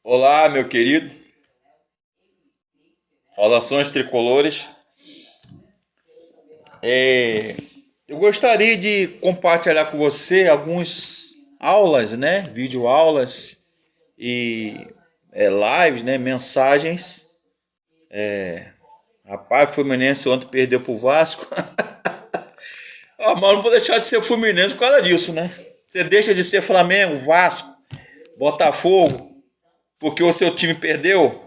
Olá, meu querido. Saudações tricolores. É, eu gostaria de compartilhar com você algumas aulas, né? Videoaulas e lives, né? Mensagens. Rapaz, o Fluminense ontem perdeu pro Vasco. Ah, mas não vou deixar de ser Fluminense por causa disso, né? Você deixa de ser Flamengo, Vasco, Botafogo, porque o seu time perdeu.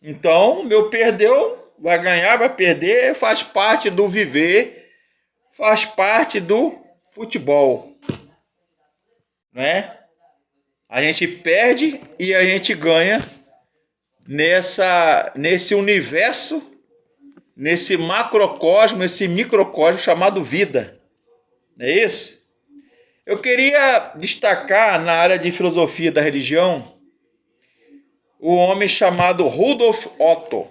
Então, meu perdeu, vai ganhar, vai perder, faz parte do viver, faz parte do futebol, né? A gente perde e a gente ganha nesse universo, nesse macrocosmo, esse microcosmo chamado vida. Não é isso? Eu queria destacar na área de filosofia da religião o homem chamado Rudolf Otto.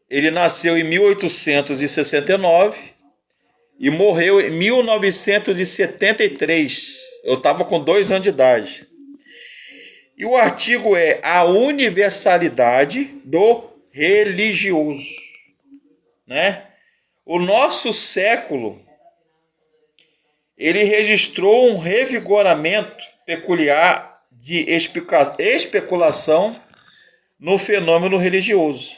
Ele nasceu em 1869 e morreu em 1973. Eu estava com 2 anos de idade. E o artigo é a universalidade do religioso, né? O nosso século ele registrou um revigoramento peculiar de especulação no fenômeno religioso,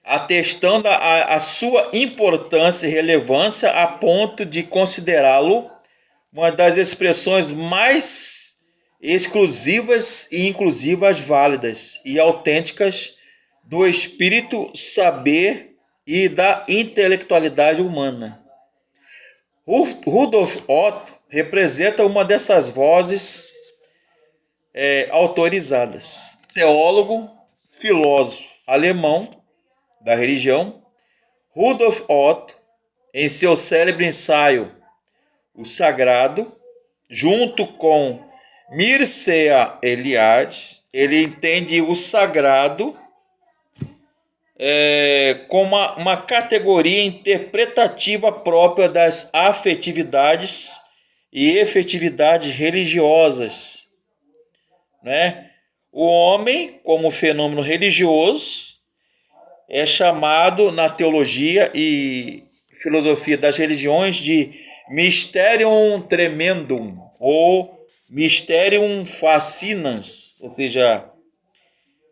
atestando a sua importância e relevância a ponto de considerá-lo uma das expressões mais exclusivas e inclusivas válidas e autênticas do espírito, saber e da intelectualidade humana. Rudolf Otto representa uma dessas vozes autorizadas. Teólogo, filósofo alemão da religião, Rudolf Otto, em seu célebre ensaio O Sagrado, junto com Mircea Eliade, ele entende o sagrado como uma categoria interpretativa própria das afetividades e efetividades religiosas, né? O homem, como fenômeno religioso, é chamado na teologia e filosofia das religiões de mysterium tremendum ou mysterium fascinans, ou seja,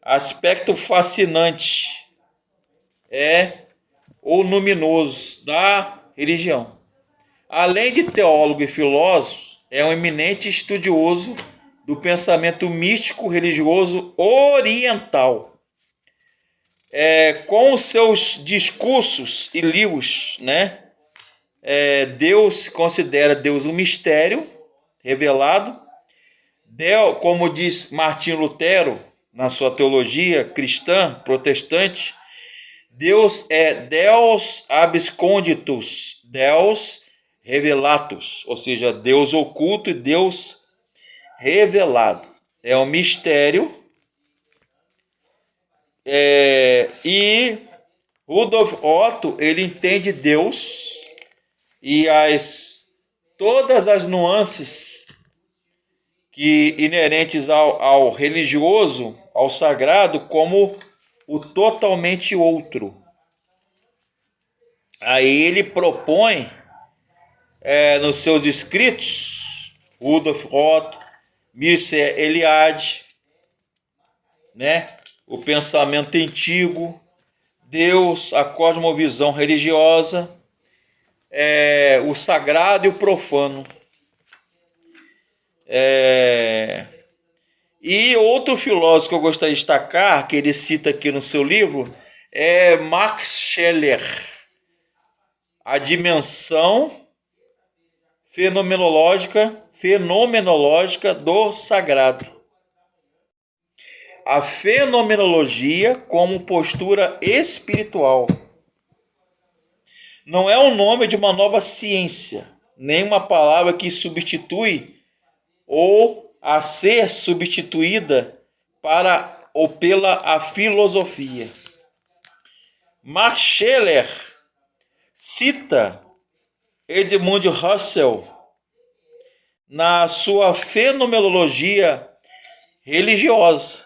aspecto fascinante é o luminoso da religião. Além de teólogo e filósofo, é um eminente estudioso do pensamento místico religioso oriental. Com os seus discursos e livros, né? Deus considera Deus um mistério revelado. Como diz Martinho Lutero na sua teologia cristã protestante, Deus é Deus absconditus, Deus revelatus, ou seja, Deus oculto e Deus revelado. É um mistério. E Rudolf Otto ele entende Deus e todas as nuances que inerentes ao religioso, ao sagrado, como o totalmente outro. Aí ele propõe nos seus escritos, Rudolf Otto, Mircea Eliade, né? O pensamento antigo, Deus, a cosmovisão religiosa, o sagrado e o profano. E outro filósofo que eu gostaria de destacar, que ele cita aqui no seu livro, é Max Scheler. A dimensão fenomenológica do sagrado. A fenomenologia como postura espiritual. Não é o nome de uma nova ciência, nem uma palavra que substitui ou a ser substituída para ou pela a filosofia. Max Scheler cita Edmund Husserl na sua fenomenologia religiosa.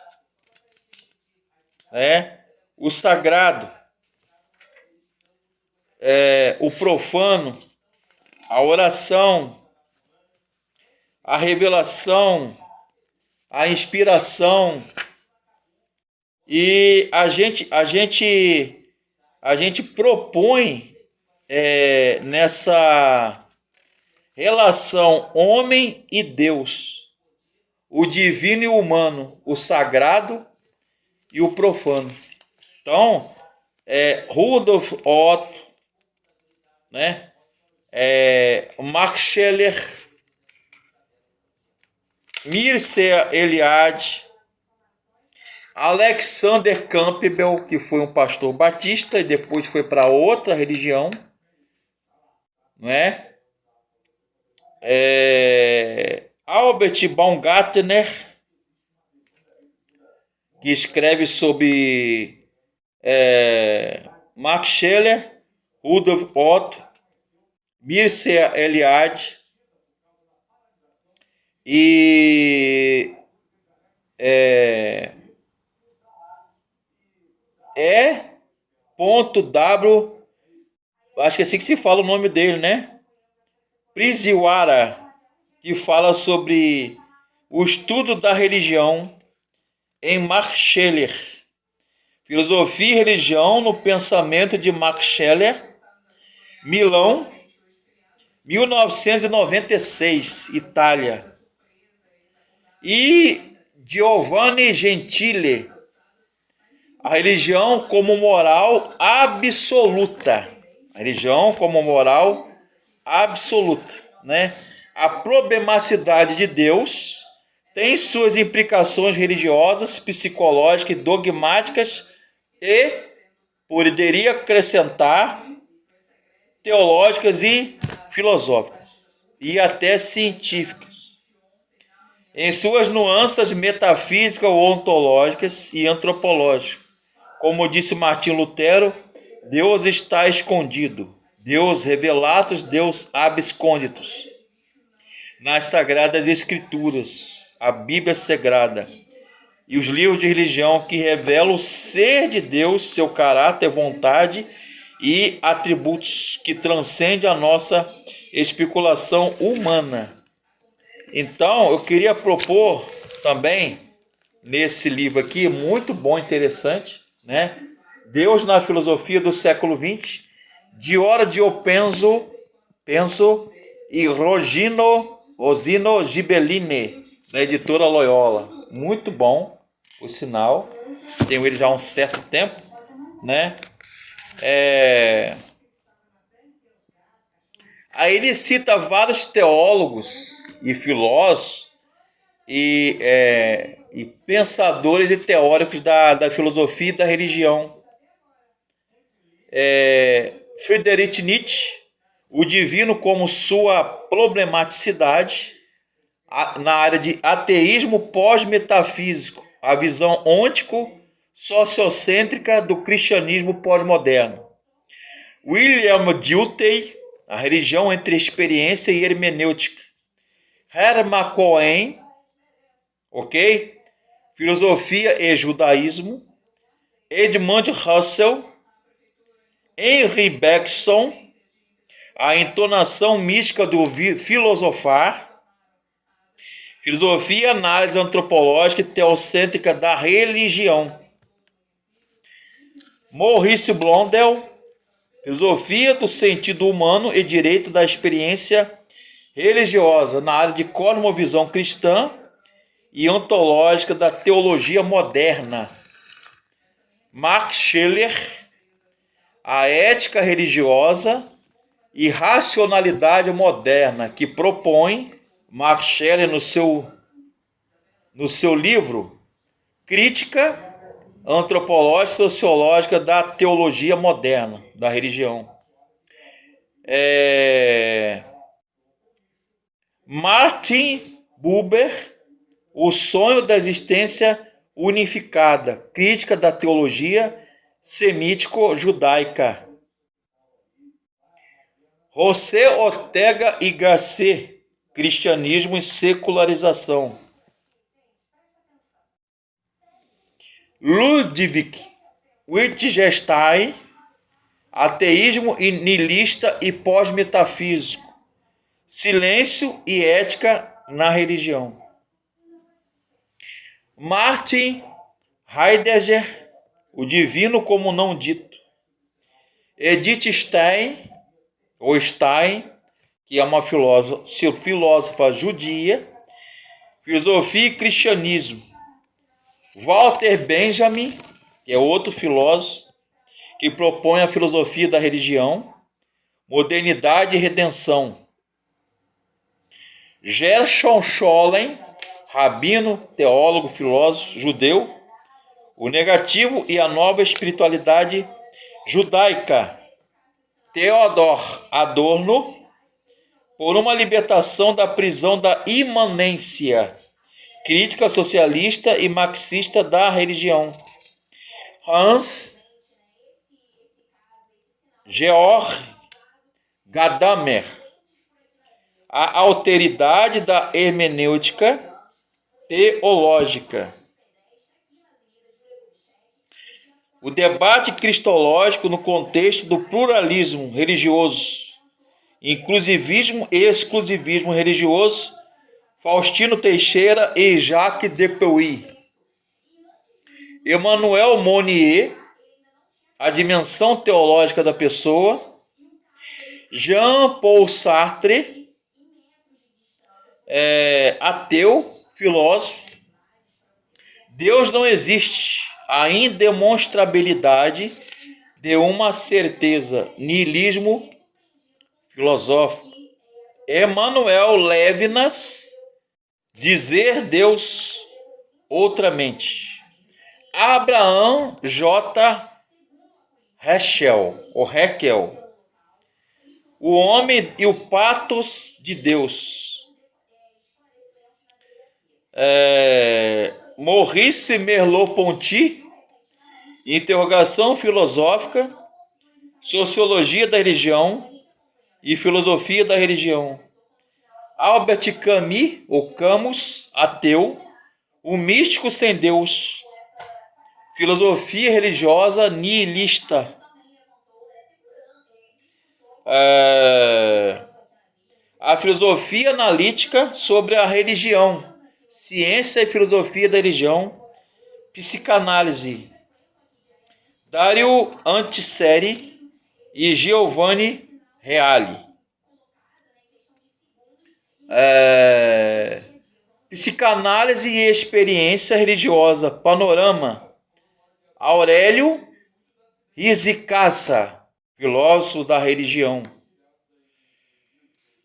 O sagrado, o profano, a oração, a revelação, a inspiração. E a gente propõe nessa relação homem e Deus, o divino e o humano, o sagrado e o profano. Então, Rudolf Otto, né? Max Scheler, Mircea Eliade, Alexander Campbell, que foi um pastor batista e depois foi para outra religião, não é? Albert Baumgartner, que escreve sobre Max Scheler, Rudolf Otto, Mircea Eliade e W, acho que é assim que se fala o nome dele, né? Prisiwara, que fala sobre o estudo da religião em Max Scheler. Filosofia e religião no pensamento de Max Scheler, Milão, 1996, Itália. E Giovanni Gentile, a religião como moral absoluta. A religião como moral absoluta, né? A problematicidade de Deus tem suas implicações religiosas, psicológicas, dogmáticas e, poderia acrescentar, teológicas e filosóficas, e até científicas, em suas nuances metafísicas, ontológicas e antropológicas. Como disse Martim Lutero, Deus está escondido, Deus revelatus, Deus absconditus. Nas Sagradas Escrituras, a Bíblia Sagrada e os livros de religião que revelam o ser de Deus, seu caráter, vontade e atributos que transcendem a nossa especulação humana. Então, eu queria propor também, nesse livro aqui, muito bom, interessante, né? Deus na filosofia do século XX, Diorio Penso e Rosino Gibellini, da editora Loyola. Muito bom, por sinal. Tenho ele já há um certo tempo, né? Aí ele cita vários teólogos e filósofos e pensadores e teóricos da filosofia e da religião. Friedrich Nietzsche, o divino como sua problematicidade na área de ateísmo pós-metafísico, a visão ontico-sociocêntrica do cristianismo pós-moderno. William Dilthey, a religião entre experiência e hermenêutica. Hermann Cohen, ok? Filosofia e judaísmo. Edmund Husserl, Henry Bergson, a entonação mística do filosofar. Filosofia e análise antropológica e teocêntrica da religião. Maurice Blondel, filosofia do sentido humano e direito da experiência religiosa na área de cosmovisão cristã e ontológica da teologia moderna. Max Scheler, a ética religiosa e racionalidade moderna, que propõe Max Scheler no seu livro Crítica Antropológica e Sociológica da Teologia Moderna, da religião. Martin Buber, O Sonho da Existência Unificada, Crítica da Teologia Semítico-Judaica. José Ortega y Gasset, cristianismo e secularização. Ludwig Wittgenstein, ateísmo niilista e pós-metafísico, silêncio e ética na religião. Martin Heidegger, o divino como não dito. Edith Stein, ou Stein, que é uma filósofa judia, filosofia e cristianismo. Walter Benjamin, que é outro filósofo, que propõe a filosofia da religião, modernidade e redenção. Gershon Scholem, rabino, teólogo, filósofo judeu, o negativo e a nova espiritualidade judaica. Theodor Adorno, por uma libertação da prisão da imanência, crítica socialista e marxista da religião. Hans Georg Gadamer, a alteridade da hermenêutica teológica. O debate cristológico no contexto do pluralismo religioso, inclusivismo e exclusivismo religioso, Faustino Teixeira e Jacques Depuy. Emmanuel Monnier, a dimensão teológica da pessoa. Jean-Paul Sartre, ateu, filósofo. Deus não existe, a indemonstrabilidade de uma certeza, niilismo filosófico. Emmanuel Levinas, dizer Deus outramente. Abraham J. Heschel, o homem e o patos de Deus. Maurice Merleau-Ponty, interrogação filosófica, sociologia da religião e filosofia da religião. Albert Camus, ou Camus, ateu, o místico sem Deus, filosofia religiosa niilista. A filosofia analítica sobre a religião, ciência e filosofia da religião, psicanálise. Dario Antiseri e Giovanni Reale. Psicanálise e experiência religiosa, panorama. Aurélio Rizicassa, filósofo da religião.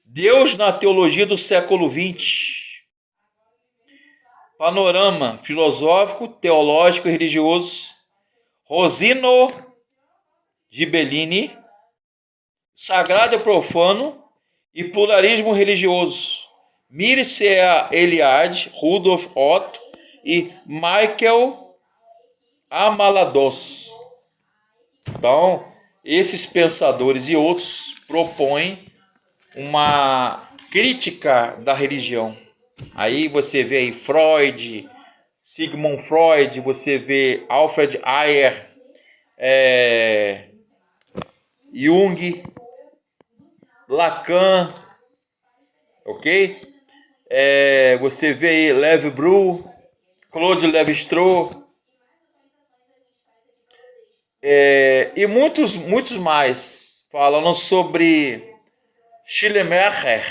Deus na teologia do século XX. Panorama filosófico, teológico e religioso. Rosino Gibellini, sagrado e profano e pluralismo religioso. Mircea Eliade, Rudolf Otto e Michael Amalados. Então, esses pensadores e outros propõem uma crítica da religião. Aí você vê aí Freud, Sigmund Freud, você vê Alfred Ayer, Jung, Lacan, ok? Você vê aí Levi Bru, Claude Lévi-Strauss, e muitos mais falando sobre Schleiermacher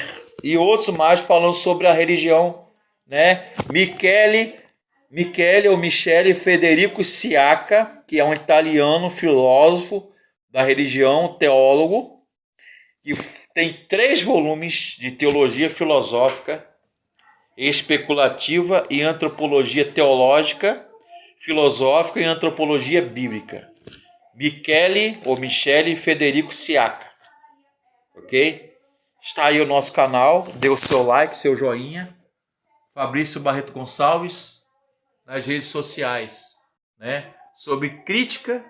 e outros mais falando sobre a religião, né? Michele Federico Siaca, que é um italiano filósofo da religião, teólogo, que tem 3 volumes de teologia filosófica, especulativa e antropologia teológica, filosófica e antropologia bíblica. Michele Federico Siaca. Ok? Está aí o nosso canal. Dê o seu like, seu joinha. Fabrício Barreto Gonçalves nas redes sociais, né? Sobre crítica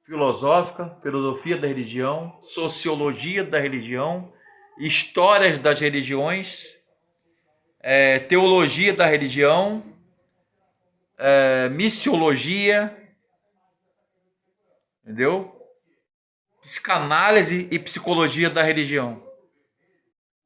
filosófica, filosofia da religião, sociologia da religião, histórias das religiões, teologia da religião, missiologia, entendeu? Psicanálise e psicologia da religião.